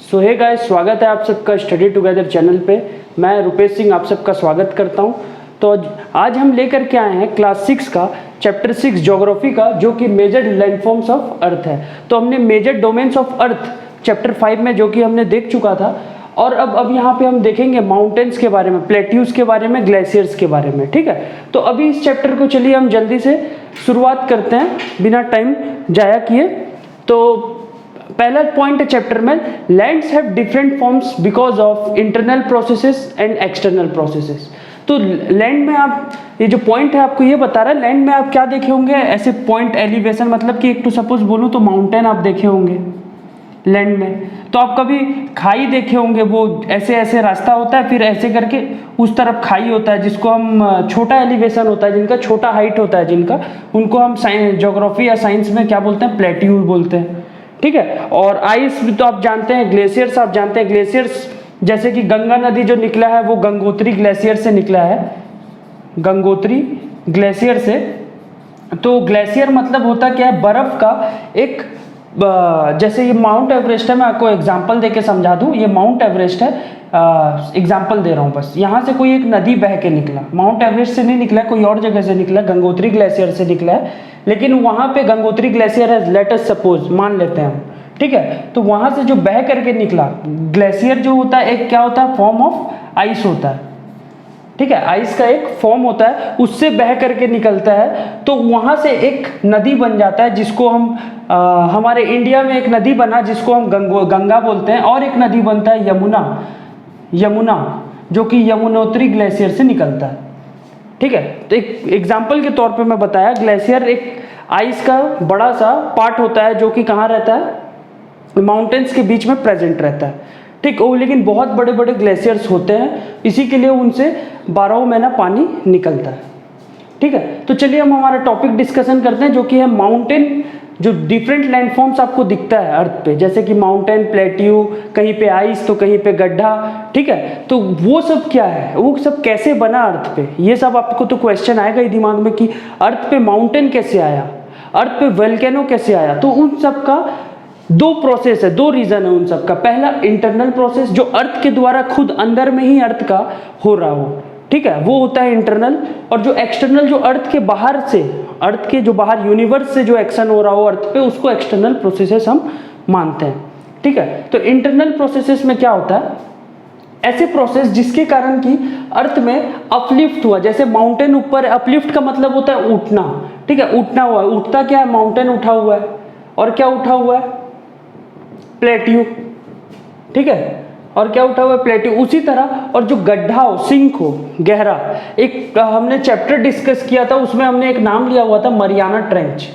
सो hey guys, स्वागत है आप सबका स्टडी टुगेदर चैनल पे। मैं रुपेश सिंह आप सबका स्वागत करता हूं। तो आज हम लेकर के आए हैं क्लास 6 का चैप्टर 6 ज्योग्राफी का, जो कि मेजर लैंडफॉर्म्स ऑफ अर्थ है। तो हमने major domains of earth chapter 5 में जो कि हमने देख चुका था, और अब यहाँ पे हम देखेंगे माउंटेन्स के बारे में, प्लेट्यूज के बारे में, ग्लेशियर्स के बारे में। ठीक है, तो अभी इस चैप्टर को चलिए हम जल्दी से शुरुआत करते हैं बिना टाइम जाया किए। तो पहला पॉइंट है चैप्टर में, lands have different forms because of internal processes and external processes. तो लैंड में आप, ये जो पॉइंट है आपको ये बता रहा है, लैंड में आप क्या देखे होंगे ऐसे पॉइंट एलिवेशन, मतलब कि एक तो सपोज बोलूँ तो माउंटेन आप देखे होंगे लैंड में। तो आप कभी खाई देखे होंगे, वो ऐसे ऐसे रास्ता होता है, फिर ऐसे करके उस तरफ खाई होता है, जिसको हम छोटा एलिवेशन होता है, जिनका छोटा हाइट होता है जिनका, उनको हम ज्योग्राफी या साइंस में क्या बोलते हैं, प्लेट्यू बोलते हैं। ठीक है, और आइस भी तो आप जानते हैं, ग्लेशियर्स आप जानते हैं। ग्लेशियर्स जैसे कि गंगा नदी जो निकला है वो गंगोत्री ग्लेशियर से निकला है, गंगोत्री ग्लेशियर से। तो ग्लेशियर मतलब होता क्या है, बर्फ का एक, जैसे ये माउंट एवरेस्ट है, मैं आपको एग्जांपल देके समझा दूं। ये माउंट एवरेस्ट है, एग्जांपल दे रहा हूँ बस। यहाँ से कोई एक नदी बह के निकला, माउंट एवरेस्ट से नहीं निकला, कोई और जगह से निकला, गंगोत्री ग्लेशियर से निकला है, लेकिन वहाँ पे गंगोत्री ग्लेशियर है, लेट अस सपोज, मान लेते हैं हम। ठीक है, तो वहाँ से जो बह करके निकला ग्लेशियर जो होता है, एक क्या होता है, फॉर्म ऑफ आइस होता है। ठीक है, आइस का एक फॉर्म होता है, उससे बह करके निकलता है, तो वहाँ से एक नदी बन जाता है, जिसको हम हमारे इंडिया में एक नदी बना जिसको हम गंगा बोलते हैं, और एक नदी बनता है यमुना, जो कि यमुनोत्री ग्लेशियर से निकलता है। ठीक है, तो एक एग्जाम्पल के तौर पे मैं बताया, ग्लेशियर एक आइस का बड़ा सा पार्ट होता है, जो कि कहाँ रहता है, माउंटेन्स के बीच में प्रेजेंट रहता है। ठीक, वो लेकिन बहुत बड़े बड़े ग्लेशियर्स होते हैं, इसी के लिए उनसे 12 महीना पानी निकलता है। ठीक है, तो चलिए हम हमारा टॉपिक डिस्कशन करते हैं, जो कि है माउंटेन। जो डिफरेंट लैंडफॉर्म्स आपको दिखता है अर्थ पे, जैसे कि माउंटेन, प्लेट्यू, कहीं पे आइस तो कहीं पे गड्ढा। ठीक है, तो वो सब क्या है, वो सब कैसे बना अर्थ पे, ये सब आपको तो क्वेश्चन आएगा ही दिमाग में कि अर्थ पे माउंटेन कैसे आया, अर्थ पे वोल्केनो कैसे आया। तो उन सब का दो प्रोसेस है, दो रीजन है उन सब का। पहला इंटरनल प्रोसेस, जो अर्थ के द्वारा खुद अंदर में ही अर्थ का हो रहा हो, ठीक है, वो होता है इंटरनल। और जो एक्सटर्नल, जो अर्थ के बाहर से, अर्थ के जो बाहर यूनिवर्स से जो एक्शन हो रहा हो अर्थ पे, उसको एक्सटर्नल प्रोसेसेस हम मानते हैं। ठीक है, तो इंटरनल प्रोसेसेस में क्या होता है, ऐसे प्रोसेस जिसके कारण कि अर्थ में अपलिफ्ट हुआ, जैसे माउंटेन ऊपर, अपलिफ्ट का मतलब होता है उठना। ठीक है, उठना हुआ, उठता क्या है, माउंटेन उठा हुआ है, और क्या उठा हुआ है, प्लेट्यू। ठीक है, और क्या उठा हुआ है, प्लेट्यू। उसी तरह, और जो गड्ढा हो, सिंक हो, गहरा, एक हमने चैप्टर डिस्कस किया था, उसमें हमने एक नाम लिया हुआ था मरियाना ट्रेंच।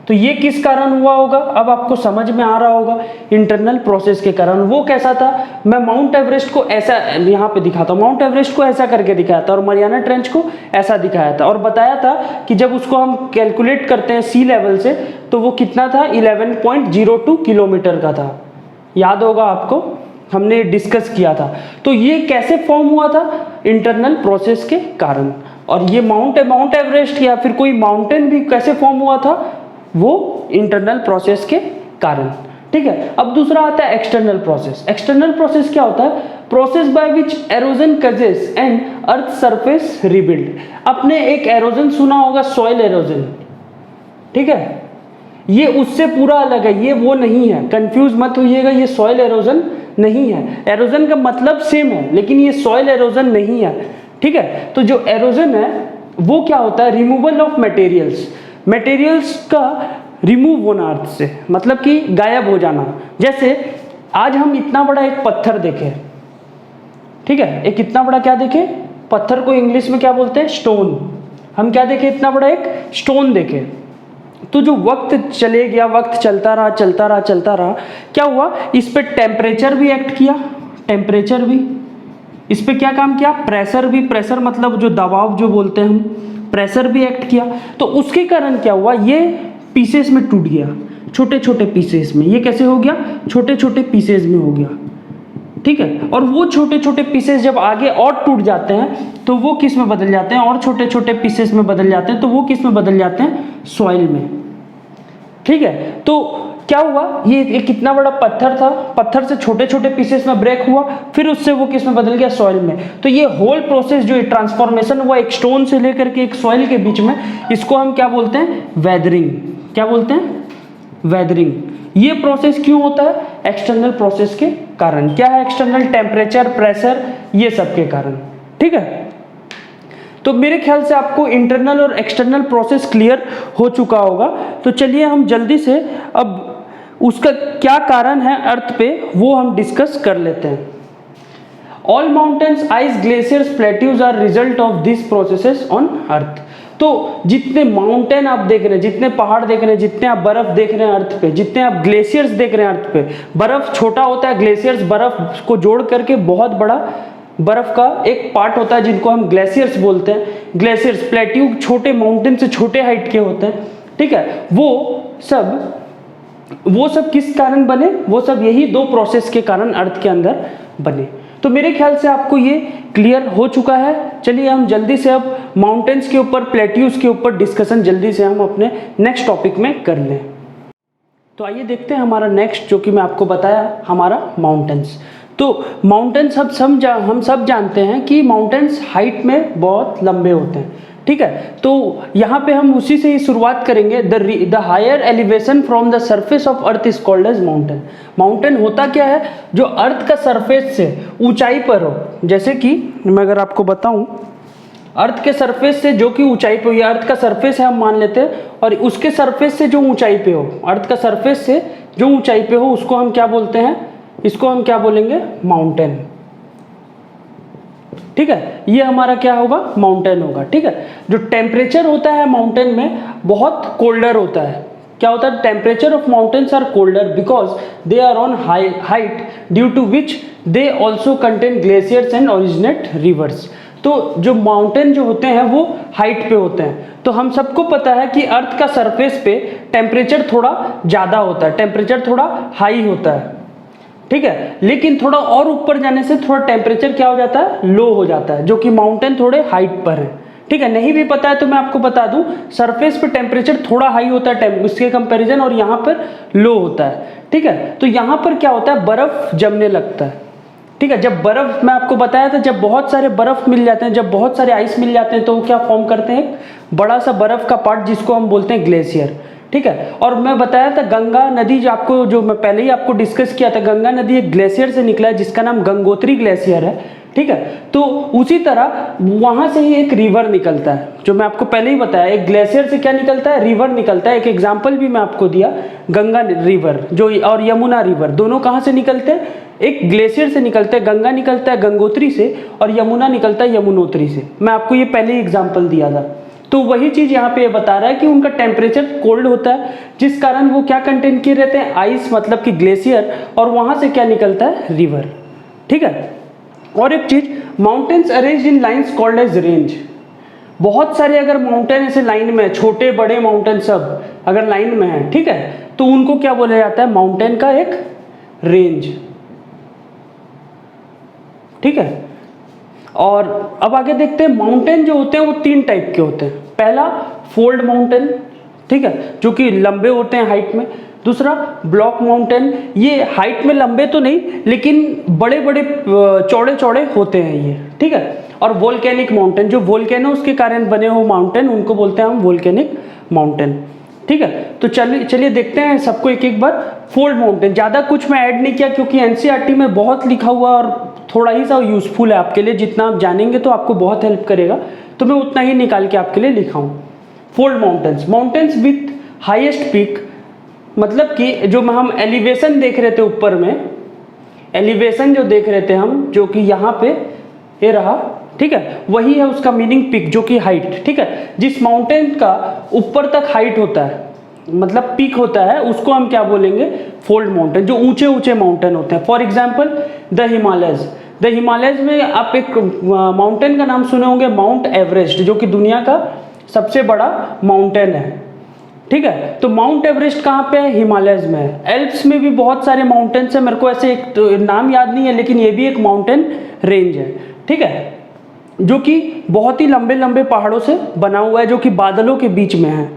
तो ये किस कारण हुआ होगा, अब आपको समझ में आ रहा होगा, इंटरनल प्रोसेस के कारण। वो कैसा था, मैं माउंट एवरेस्ट को ऐसा यहाँ पे दिखाता हूँ, माउंट एवरेस्ट को ऐसा करके दिखाया था, और मरियाना ट्रेंच को ऐसा दिखाया था, और बताया था कि जब उसको हम कैलकुलेट करते हैं सी लेवल से, तो वो कितना था, 11.02 किलोमीटर का था। याद होगा आपको, हमने डिस्कस किया था। तो ये कैसे फॉर्म हुआ था, इंटरनल प्रोसेस के कारण। और ये माउंट एवरेस्ट या फिर कोई माउंटेन भी कैसे फॉर्म हुआ था, वो इंटरनल प्रोसेस के कारण। ठीक है, अब दूसरा आता है एक्सटर्नल प्रोसेस। एक्सटर्नल प्रोसेस क्या होता है, process by which halogen causes and earth surface rebuild. आपने एक एरोजन सुना होगा, सॉइल एरोजन। ठीक है, ये उससे पूरा अलग है, ये वो नहीं है, कंफ्यूज मत होइएगा, ये सॉइल एरोजन नहीं है। एरोजन का मतलब सेम है, लेकिन ये सॉइल एरोजन नहीं है। ठीक है, तो जो एरोजन है वो क्या होता है, रिमूवल ऑफ मटेरियल्स का रिमूव होना अर्थ से, मतलब कि गायब हो जाना। जैसे आज हम इतना बड़ा एक पत्थर देखें, ठीक है, एक इतना बड़ा क्या देखें, पत्थर को इंग्लिश में क्या बोलते हैं, स्टोन। हम क्या देखें, इतना बड़ा एक स्टोन देखें। तो जो वक्त चले गया, वक्त चलता रहा, क्या हुआ, इस पे टेम्परेचर भी एक्ट किया, टेम्परेचर भी इस पे क्या काम किया, प्रेशर भी, प्रेशर मतलब जो दबाव जो बोलते हैं हम, प्रेशर भी एक्ट किया। तो उसके कारण क्या हुआ, ये पीसेस में टूट गया, छोटे छोटे पीसेस में। ये कैसे हो गया, छोटे छोटे पीसेस में हो गया। ठीक है, और वो छोटे छोटे पीसेस जब आगे और टूट जाते हैं, तो वो किस में बदल जाते हैं, और छोटे छोटे पीसेस में बदल जाते हैं, तो वो किस में बदल जाते हैं, सॉइल में। ठीक है, तो क्या हुआ, ये कितना बड़ा पत्थर था, पत्थर से छोटे छोटे पीसेस में ब्रेक हुआ, फिर उससे वो किस में बदल गया, सॉइल में। तो ये होल प्रोसेस जो ट्रांसफॉर्मेशन हुआ एक स्टोन से लेकर के एक सॉइल के बीच में, इसको हम क्या बोलते हैं, वेदरिंग। क्या बोलते हैं, वेदरिंग। ये प्रोसेस क्यों होता है, एक्सटर्नल प्रोसेस के कारण। क्या है, एक्सटर्नल, टेम्परेचर, प्रेशर, ये सब के कारण। ठीक है, तो मेरे ख्याल से आपको इंटरनल और एक्सटर्नल प्रोसेस क्लियर हो चुका होगा। तो चलिए हम जल्दी से अब उसका क्या कारण है अर्थ पे वो हम डिस्कस कर लेते हैं। All mountains, ice, glaciers, plateaus are result of this processes on earth. तो जितने माउंटेन आप देख रहे हैं, जितने पहाड़ देख रहे हैं, जितने आप बर्फ देख रहे हैं अर्थ पे, जितने आप ग्लेशियर्स देख रहे हैं अर्थ पे, बर्फ छोटा होता है, ग्लेशियर्स बर्फ को जोड़ करके बहुत बड़ा बर्फ का एक पार्ट होता है जिनको हम ग्लेशियर्स बोलते हैं। ग्लेशियर्स, प्लेट्यू छोटे माउंटेन से छोटे हाइट के होते हैं। ठीक है, वो सब किस कारण बने, वो सब यही दो प्रोसेस के कारण अर्थ के अंदर बने। तो मेरे ख्याल से आपको ये क्लियर हो चुका है। चलिए हम जल्दी से अब माउंटेन्स के ऊपर, प्लेट्यूज के ऊपर डिस्कशन जल्दी से हम अपने नेक्स्ट टॉपिक में कर लें। तो आइए देखते हैं हमारा नेक्स्ट, जो कि मैं आपको बताया, हमारा माउंटेन्स। तो माउंटेन्स हम सब जानते हैं कि माउंटेन्स हाइट में बहुत लंबे होते हैं। ठीक है, तो यहाँ पे हम उसी से ही शुरुआत करेंगे। The higher elevation from the surface of earth is called as mountain. Mountain होता क्या है, जो अर्थ का सरफेस से ऊंचाई पर हो। जैसे कि मैं अगर आपको बताऊं, अर्थ के सरफेस से जो कि ऊंचाई पे हो, ये अर्थ का सरफेस है हम मान लेते हैं, और उसके सरफेस से जो ऊंचाई पे हो, अर्थ का सरफेस से जो ऊंचाई पे हो, उसको हम क्या बोलते हैं, इसको हम क्या बोलेंगे, माउंटेन। ठीक है, ये हमारा क्या होगा, माउंटेन होगा। ठीक है, जो टेम्परेचर होता है माउंटेन में बहुत कोल्डर होता है। क्या होता है, temperature of mountains are colder because they are on height due to which they also contain glaciers and originate rivers. तो जो माउंटेन जो होते हैं वो हाइट पे होते हैं। तो हम सबको पता है कि अर्थ का सरफेस पे टेम्परेचर थोड़ा ज़्यादा होता है, टेम्परेचर थोड़ा हाई होता है। ठीक है, लेकिन थोड़ा और ऊपर जाने से थोड़ा टेम्परेचर क्या हो जाता है, लो हो जाता है, जो कि माउंटेन थोड़े हाइट पर है। ठीक है, नहीं भी पता है तो मैं आपको बता दूं, सरफेस पे टेम्परेचर थोड़ा हाई होता है उसके कंपैरिजन, और यहाँ पर लो होता है। ठीक है, तो यहाँ पर क्या होता है, बर्फ जमने लगता है। ठीक है, जब बर्फ, मैं आपको बताया था, जब बहुत सारे बर्फ मिल जाते हैं, जब बहुत सारे आइस मिल जाते हैं, तो वो क्या फॉर्म करते हैं, एक बड़ा सा बर्फ का पार्ट जिसको हम बोलते हैं ग्लेशियर। ठीक है, और मैं बताया था गंगा नदी, जो आपको, जो मैं पहले ही आपको डिस्कस किया था, गंगा नदी एक ग्लेशियर से निकला है जिसका नाम गंगोत्री ग्लेशियर है। ठीक है, तो उसी तरह वहां से ही एक रिवर निकलता है, जो मैं आपको पहले ही बताया, एक ग्लेशियर से क्या निकलता है, रिवर निकलता है। एक एग्जाम्पल भी मैं आपको दिया, गंगा रिवर जो, और यमुना रिवर, दोनों कहाँ से निकलते हैं, एक ग्लेशियर से निकलते हैं। गंगा निकलता है गंगोत्री से, और यमुना निकलता है यमुनोत्री से। मैं आपको ये पहले ही एग्जाम्पल दिया था। तो वही चीज यहाँ पे ये बता रहा है कि उनका टेम्परेचर कोल्ड होता है, जिस कारण वो क्या कंटेन किए रहते हैं, आइस, मतलब कि ग्लेशियर, और वहां से क्या निकलता है, रिवर। ठीक है, और एक चीज, mountains arrange in lines called as range. बहुत सारे अगर माउंटेन ऐसे लाइन में, छोटे बड़े माउंटेन सब अगर लाइन में है, ठीक है, तो उनको क्या बोला जाता है, माउंटेन का एक रेंज। ठीक है, और अब आगे देखते हैं, माउंटेन जो होते हैं वो तीन टाइप के होते हैं। पहला फोल्ड माउंटेन, ठीक है, जो कि लंबे होते हैं हाइट में। दूसरा ब्लॉक माउंटेन, ये हाइट में लंबे तो नहीं लेकिन बड़े बड़े चौड़े चौड़े होते हैं ये। ठीक है, और वोल्केनिक माउंटेन, जो वोल्केनोस के कारण बने हो माउंटेन, उनको बोलते हैं हम वोल्केनिक माउंटेन। ठीक है, तो चलिए देखते हैं सबको एक एक बार। फोल्ड माउंटेन, ज़्यादा कुछ मैं ऐड नहीं किया क्योंकि एनसीईआरटी में बहुत लिखा हुआ और थोड़ा ही सा यूजफुल है आपके लिए, जितना आप जानेंगे तो आपको बहुत हेल्प करेगा, तो मैं उतना ही निकाल के आपके लिए लिखा हूँ। Fold mountains, mountains with highest peak, मतलब कि जो हम एलिवेशन देख रहे थे ऊपर में, एलिवेशन जो देख रहे थे हम, जो कि यहाँ पे ये रहा, ठीक है, वही है उसका मीनिंग पीक, जो कि हाइट। ठीक है, जिस माउंटेन का ऊपर तक हाइट होता है, मतलब पीक होता है, उसको हम क्या बोलेंगे, फोल्ड माउंटेन, जो ऊंचे ऊंचे माउंटेन होते हैं। For example the Himalayas, the Himalayas में आप एक माउंटेन का नाम सुने होंगे, माउंट एवरेस्ट, जो कि दुनिया का सबसे बड़ा माउंटेन है। ठीक है, तो माउंट एवरेस्ट कहाँ पे है, हिमालयज में है। एल्प्स में भी बहुत सारे माउंटेन्स हैं, मेरे को ऐसे एक तो नाम याद नहीं है, लेकिन ये भी एक माउंटेन रेंज है। ठीक है, जो कि बहुत ही लंबे लंबे पहाड़ों से बना हुआ है, जो कि बादलों के बीच में है।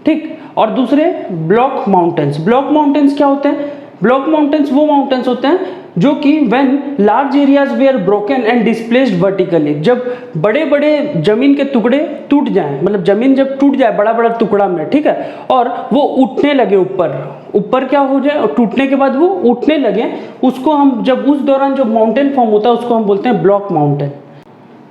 ठीक। और दूसरे ब्लॉक माउंटेन्स। ब्लॉक माउंटेन्स क्या होते हैं? ब्लॉक माउंटेन्स वो माउंटेन्स होते हैं जो कि when large areas were broken and displaced vertically, जब बड़े बड़े जमीन के टुकड़े टूट जाएं, मतलब जमीन जब टूट जाए बड़ा बड़ा टुकड़ा में, ठीक है, और वो उठने लगे ऊपर क्या हो जाए, और टूटने के बाद वो उठने लगे, उसको हम जब उस दौरान जो माउंटेन फॉर्म होता है उसको हम बोलते हैं ब्लॉक माउंटेन।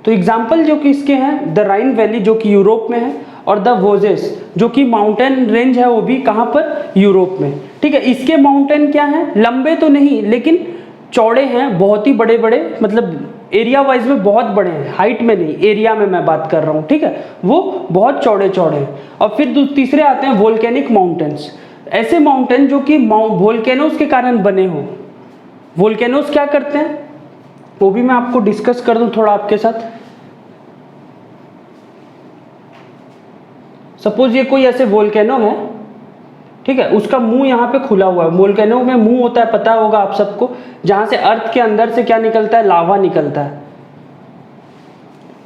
तो एग्जाम्पल जो कि इसके हैं, द राइन वैली जो कि यूरोप में है, और द वोजेस जो कि माउंटेन रेंज है, वो भी कहाँ पर? यूरोप में, ठीक है। इसके माउंटेन क्या हैं? लंबे तो नहीं लेकिन चौड़े हैं, बहुत ही बड़े बड़े, मतलब एरिया वाइज में बहुत बड़े हैं, हाइट में नहीं, एरिया में मैं बात कर रहा हूँ, ठीक है, वो बहुत चौड़े चौड़े हैं। और फिर तीसरे आते हैं वोल्केनिक माउंटेन्स, ऐसे माउंटेन जो कि वोल्केनोस के कारण बने हो। वोल्केनोस क्या करते हैं वो भी मैं आपको डिस्कस कर दूं थोड़ा आपके साथ। सपोज ये कोई ऐसे वोल्केनो है, ठीक है, उसका मुंह यहाँ पे खुला हुआ है। वोल्केनो में मुंह होता है, पता होगा आप सबको, जहां से अर्थ के अंदर से क्या निकलता है? लावा निकलता है,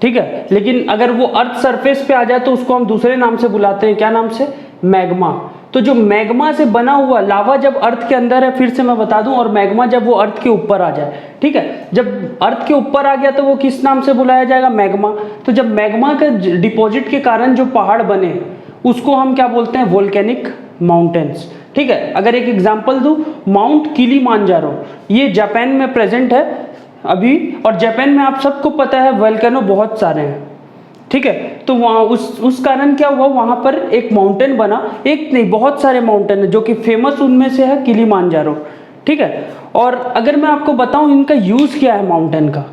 ठीक है। लेकिन अगर वो अर्थ सरफेस पे आ जाए तो उसको हम दूसरे नाम से बुलाते हैं, क्या नाम से? मैग्मा। तो जो मैग्मा से बना हुआ लावा जब अर्थ के अंदर है, फिर से मैं बता दूं, और मैग्मा जब वो अर्थ के ऊपर आ जाए, ठीक है, जब अर्थ के ऊपर आ गया तो वो किस नाम से बुलाया जाएगा? मैग्मा। तो जब मैग्मा के डिपॉजिट के कारण जो पहाड़ बने उसको हम क्या बोलते हैं? वोल्केनिक माउंटेन्स, ठीक है। अगर एक एग्जांपल दूं, माउंट किलिमांजारो, ये जापान में प्रेजेंट है अभी, और जापान में आप सबको पता है वोल्केनो बहुत सारे हैं, ठीक है। तो वहाँ उस कारण क्या हुआ, वहाँ पर एक माउंटेन बना, एक नहीं बहुत सारे माउंटेन है, जो कि फेमस उनमें से है किलिमांजारो, ठीक है। और अगर मैं आपको बताऊं इनका यूज़ क्या है माउंटेन का,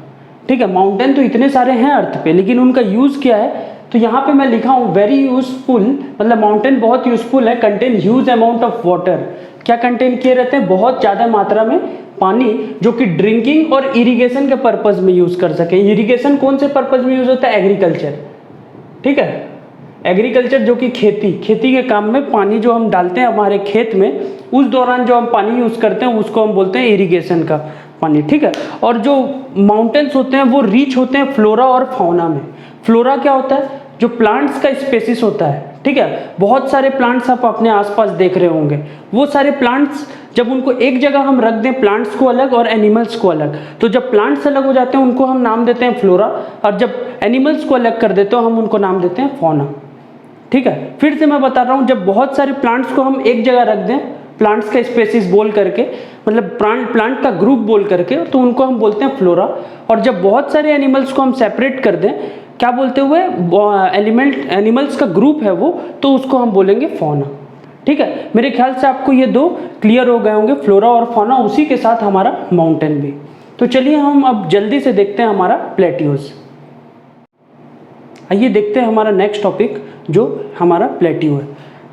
ठीक है, माउंटेन तो इतने सारे हैं अर्थ पे, लेकिन उनका यूज़ क्या है, तो यहाँ पे मैं लिखा हूँ वेरी यूजफुल, मतलब माउंटेन बहुत यूजफुल है, contain huge amount of water. क्या कंटेन किए रहते हैं? बहुत ज़्यादा मात्रा में पानी, जो कि ड्रिंकिंग और इरिगेशन के पर्पज में यूज़ कर सके। इरिगेशन कौन से पर्पज में यूज़ होता है? एग्रीकल्चर, ठीक है, एग्रीकल्चर जो कि खेती के काम में पानी जो हम डालते हैं हमारे खेत में, उस दौरान जो हम पानी यूज़ करते हैं उसको हम बोलते हैं इरिगेशन का पानी, ठीक है। और जो माउंटेन्स होते हैं वो रिच होते हैं फ्लोरा और फौना में। फ्लोरा क्या होता है? जो प्लांट्स का स्पेसिस होता है, ठीक है, बहुत सारे प्लांट्स आप अपने आसपास देख रहे होंगे। वो सारे प्लांट्स जब उनको एक जगह हम रख दें, प्लांट्स को अलग और एनिमल्स को अलग, तो जब प्लांट्स अलग हो जाते हैं उनको हम नाम देते हैं फ्लोरा, और जब एनिमल्स को अलग कर देते हो हम उनको नाम देते हैं फौना, ठीक है। फिर से मैं बता रहा हूँ, जब बहुत सारे प्लांट्स को हम एक जगह रख दें, प्लांट्स का स्पेसिस बोल करके, मतलब प्लांट का ग्रुप बोल करके, तो उनको हम बोलते हैं फ्लोरा। और जब बहुत सारे एनिमल्स को हम सेपरेट कर दें, क्या बोलते हुए, एनिमल्स का ग्रुप है वो, तो उसको हम बोलेंगे फौना, ठीक है। मेरे ख्याल से आपको ये दो क्लियर हो गए होंगे, फ्लोरा और फौना, उसी के साथ हमारा माउंटेन भी। तो चलिए हम अब जल्दी से देखते हैं हमारा प्लेट्यूज। आइए देखते हैं हमारा नेक्स्ट टॉपिक जो हमारा प्लेट्यू है,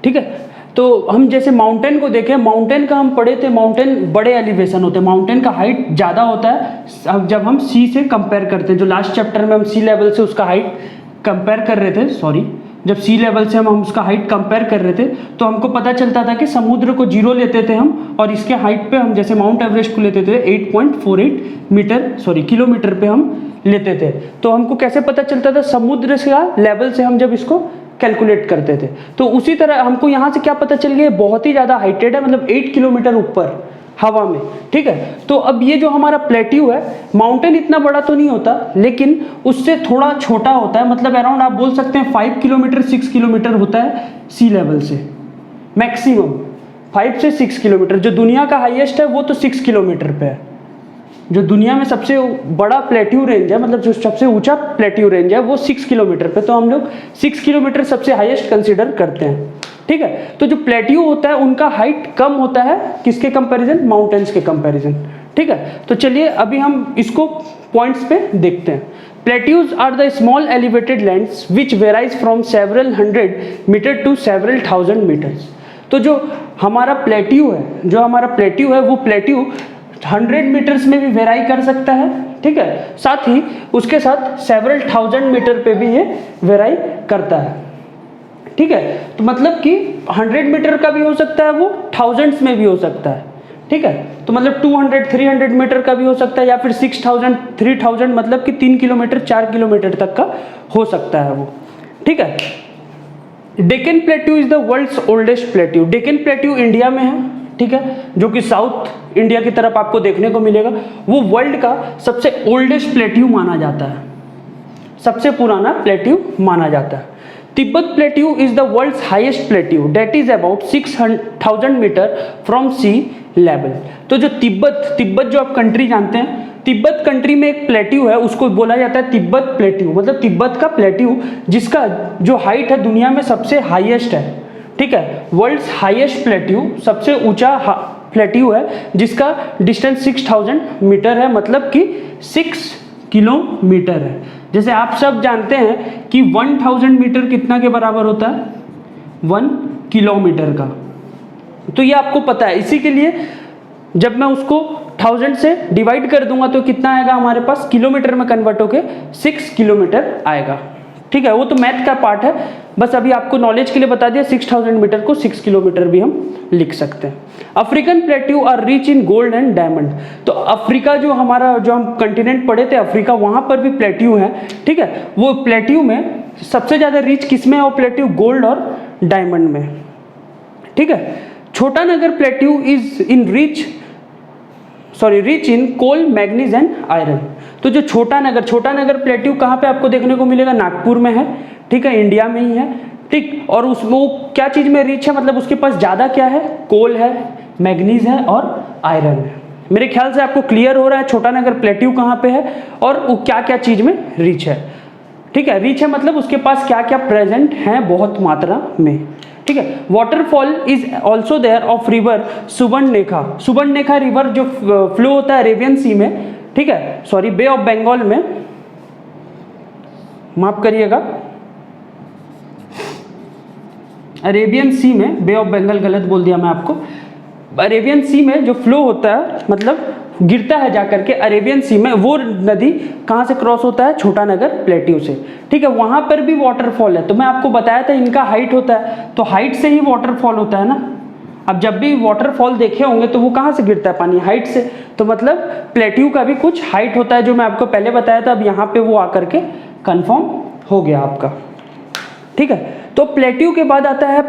ठीक है। तो हम जैसे माउंटेन को देखें, माउंटेन का हम पढ़े थे, माउंटेन बड़े एलिवेशन होते हैं, माउंटेन का हाइट ज़्यादा होता है जब हम सी से कंपेयर करते हैं। जो लास्ट चैप्टर में हम सी लेवल से उसका हाइट कंपेयर कर रहे थे, सॉरी, जब सी लेवल से हम उसका हाइट कंपेयर कर रहे थे, तो हमको पता चलता था कि समुद्र को 0 लेते थे हम, और इसके हाइट पे हम जैसे माउंट एवरेस्ट को लेते थे 8.48 किलोमीटर पे हम लेते थे। तो हमको कैसे पता चलता था? समुद्र का लेवल से हम जब इसको कैलकुलेट करते थे। तो उसी तरह हमको यहाँ से क्या पता चल गया, बहुत ही ज़्यादा हाइटेड है, मतलब 8 किलोमीटर ऊपर हवा में, ठीक है। तो अब ये जो हमारा प्लेट्यू है, माउंटेन इतना बड़ा तो नहीं होता, लेकिन उससे थोड़ा छोटा होता है, मतलब अराउंड आप बोल सकते हैं 5 किलोमीटर 6 किलोमीटर होता है सी लेवल से, मैक्सिमम 5 से 6 किलोमीटर। जो दुनिया का हाईएस्ट है वो तो 6 किलोमीटर पे है। जो दुनिया में सबसे बड़ा प्लेट्यू रेंज है, मतलब जो सबसे ऊंचा प्लेट्यू रेंज है वो 6 किलोमीटर पे, तो हम लोग 6 किलोमीटर सबसे हाईएस्ट कंसीडर करते हैं, ठीक है। तो जो प्लेट्यू होता है उनका हाइट कम होता है, किसके कंपैरिजन? माउंटेन्स के कंपैरिजन, ठीक है। तो चलिए अभी हम इसको पॉइंट्स पे देखते हैं। Plateaus are the small elevated lands which varies from several 100 metre to several 1000 metres. तो जो हमारा प्लेट्यू है वो प्लेट्यू 100 मीटर्स में भी वेराई कर सकता है, ठीक है, साथ ही उसके साथ सेवरल 1000 मीटर पे भी ये वेराई करता है, ठीक है। तो मतलब कि 100 मीटर का भी हो सकता है, वो 1000s में भी हो सकता है, ठीक है। तो मतलब 200-300 मीटर का भी हो सकता है, या फिर 6000-3000, मतलब कि 3 किलोमीटर 4 किलोमीटर तक का हो सकता है वो, ठीक है। Deccan plateau is the world's oldest plateau. Deccan plateau India में है, ठीक है, जो कि साउथ इंडिया की तरफ आपको देखने को मिलेगा। वो वर्ल्ड का सबसे ओल्डेस्ट प्लेट्यू माना जाता है, सबसे पुराना प्लेट्यू माना जाता है। Tibet plateau is the world's highest plateau that is about 6000 metre from sea level. तो जो तिब्बत जो आप कंट्री जानते हैं, तिब्बत कंट्री में एक प्लेट्यू है, उसको बोला जाता है तिब्बत प्लेट्यू, मतलब तिब्बत का प्लेट्यू, जिसका जो हाइट है दुनिया में सबसे हाईएस्ट है, ठीक है। वर्ल्ड्स हाईएस्ट प्लेट्यू, सबसे ऊंचा प्लेट्यू है, जिसका डिस्टेंस 6000 मीटर है, मतलब कि 6 किलोमीटर है। जैसे आप सब जानते हैं कि 1000 मीटर कितना के बराबर होता है, 1 किलोमीटर का, तो ये आपको पता है। इसी के लिए जब मैं उसको 1000 से डिवाइड कर दूंगा तो कितना आएगा हमारे पास, किलोमीटर में कन्वर्ट होके 6 किलोमीटर आएगा, ठीक है। वो तो मैथ का पार्ट है, बस अभी आपको नॉलेज के लिए बता दिया। 6000 मीटर को 6 किलोमीटर भी हम लिख सकते हैं। African plateau are rich in gold and diamond. तो अफ्रीका जो हमारा, जो हम कंटिनेंट पढ़े थे अफ्रीका, वहां पर भी प्लेट्यू है, ठीक है। वो प्लेट्यू में सबसे ज्यादा रिच किसमें है, वो प्लेट्यू गोल्ड और डायमंड में, ठीक है। Chota Nagar plateau is in rich in coal, manganese and iron. तो जो छोटा नगर प्लेट्यू कहाँ पे आपको देखने को मिलेगा, नागपुर में है, ठीक है, इंडिया में ही है, ठीक। और उसमें वो क्या चीज में रिच है, मतलब उसके पास ज्यादा क्या है, कोल है, मैग्नीज है और आयरन है। मेरे ख्याल से आपको क्लियर हो रहा है छोटा नगर प्लेट्यू कहाँ पे है और वो क्या क्या चीज में रिच है, ठीक है। रिच है मतलब उसके पास क्या क्या प्रेजेंट है बहुत मात्रा में, ठीक है। Waterfall is also there of river Subarnarekha river, जो फ्लो होता है अरेबियन सी में, ठीक है, सॉरी बे ऑफ बंगाल में, माफ करिएगा, अरेबियन सी में, बे ऑफ बंगाल गलत बोल दिया मैं आपको। अरेबियन सी में जो फ्लो होता है, मतलब गिरता है जाकर के अरेबियन सी में, वो नदी कहाँ से क्रॉस होता है, छोटा नगर प्लेट्यू से, ठीक है। वहां पर भी वाटरफॉल है। तो मैं आपको बताया था इनका हाइट होता है, तो हाइट से ही वाटरफॉल होता है ना। अब जब भी वाटरफॉल देखे होंगे तो वो कहाँ से गिरता है पानी, हाइट से। तो मतलब प्लेट्यू का भी कुछ हाइट होता है, जो मैं आपको पहले बताया था। अब यहाँ पे वो आकर के कंफर्म हो गया आपका, ठीक है। तो प्लेट्यू के बाद आता है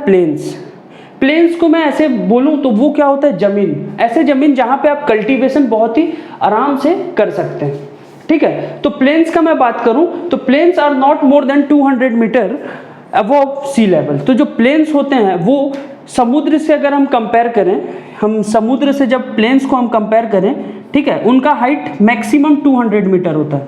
प्लेन्स को मैं ऐसे बोलूं तो वो क्या होता है, जमीन, ऐसे जमीन जहां पे आप कल्टीवेशन बहुत ही आराम से कर सकते हैं, ठीक है। तो प्लेन्स का मैं बात करूं तो plains are not more than 200 metre above sea level. तो जो प्लेन्स होते हैं वो समुद्र से अगर हम कंपेयर करें, हम समुद्र से जब प्लेन्स को हम कंपेयर करें, ठीक है, उनका हाइट मैक्सिमम 200 मीटर होता है,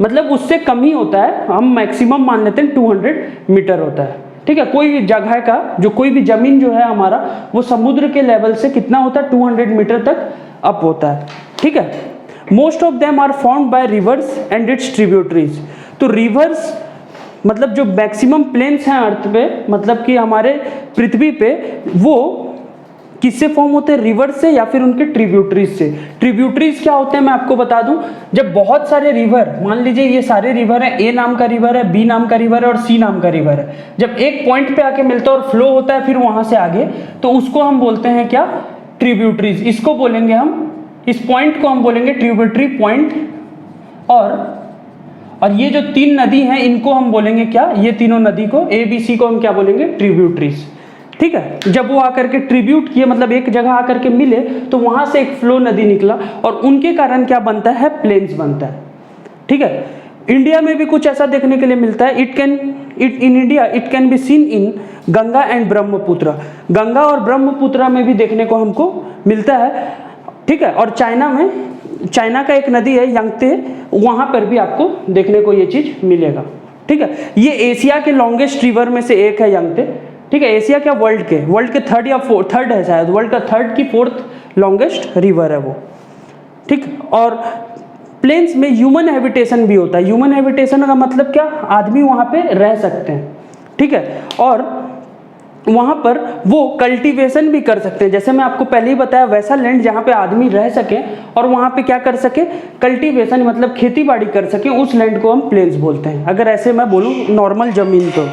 मतलब उससे कम ही होता है, हम मैक्सिमम मान लेते हैं 200 मीटर होता है, ठीक है। कोई भी जगह का जो कोई भी जमीन जो है हमारा, वो समुद्र के लेवल से कितना होता है, 200 मीटर तक अप होता है, ठीक है। Most of them are found by rivers and its tributaries. तो रिवर्स मतलब जो मैक्सिमम प्लेन्स हैं अर्थ पे, मतलब कि हमारे पृथ्वी पे, वो किससे फॉर्म होते हैं, रिवर से या फिर उनके ट्रिब्यूटरीज से। ट्रिब्यूटरीज क्या होते हैं मैं आपको बता दूं, जब बहुत सारे रिवर, मान लीजिए ये सारे रिवर है, ए नाम का रिवर है, बी नाम का रिवर है और सी नाम का रिवर है, जब एक पॉइंट पे आके मिलता है और फ्लो होता है फिर वहां से आगे, तो उसको हम बोलते हैं क्या, ट्रिब्यूटरीज। इसको बोलेंगे हम, इस पॉइंट को हम बोलेंगे ट्रिब्यूटरी पॉइंट। और ये जो 3 नदी हैं इनको हम बोलेंगे क्या, ये तीनों नदी को, ए बी सी को हम क्या बोलेंगे, ट्रिब्यूटरीज, ठीक है। जब वो आकर के ट्रिब्यूट किए, मतलब एक जगह आकर के मिले, तो वहां से एक फ्लो नदी निकला और उनके कारण क्या बनता है, प्लेन्स बनता है, ठीक है। इंडिया में भी कुछ ऐसा देखने के लिए मिलता है। In India it can be seen in Ganga and Brahmaputra. Ganga और ब्रह्मपुत्र में भी देखने को हमको मिलता है, ठीक है। और चाइना का एक नदी है यांगत्से, वहां पर भी आपको देखने को ये चीज मिलेगा, ठीक है। ये एशिया के लॉन्गेस्ट रिवर में से एक है यांगत्से, ठीक है। एशिया क्या, वर्ल्ड के थर्ड या थर्ड है शायद, वर्ल्ड का थर्ड की 4th लॉन्गेस्ट रिवर है वो, ठीक। और प्लेन्स में ह्यूमन हैबिटेशन भी होता है। ह्यूमन हैबिटेशन का मतलब क्या, आदमी वहां पे रह सकते हैं, ठीक है। और वहां पर वो कल्टीवेशन भी कर सकते हैं, जैसे मैं आपको पहले ही बताया, वैसा लैंड जहां पे आदमी रह सके और वहां पे क्या कर सके, कल्टीवेशन मतलब खेती बाड़ी कर सके, उस लैंड को हम प्लेन्स बोलते हैं, अगर ऐसे मैं बोलूँ नॉर्मल जमीन तो,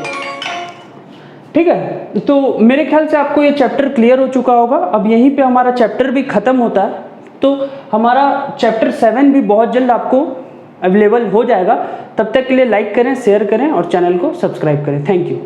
ठीक है। तो मेरे ख्याल से आपको ये चैप्टर क्लियर हो चुका होगा। अब यहीं पे हमारा चैप्टर भी खत्म होता है, तो हमारा चैप्टर 7 भी बहुत जल्द आपको अवेलेबल हो जाएगा। तब तक के लिए लाइक करें, शेयर करें और चैनल को सब्सक्राइब करें। Thank you.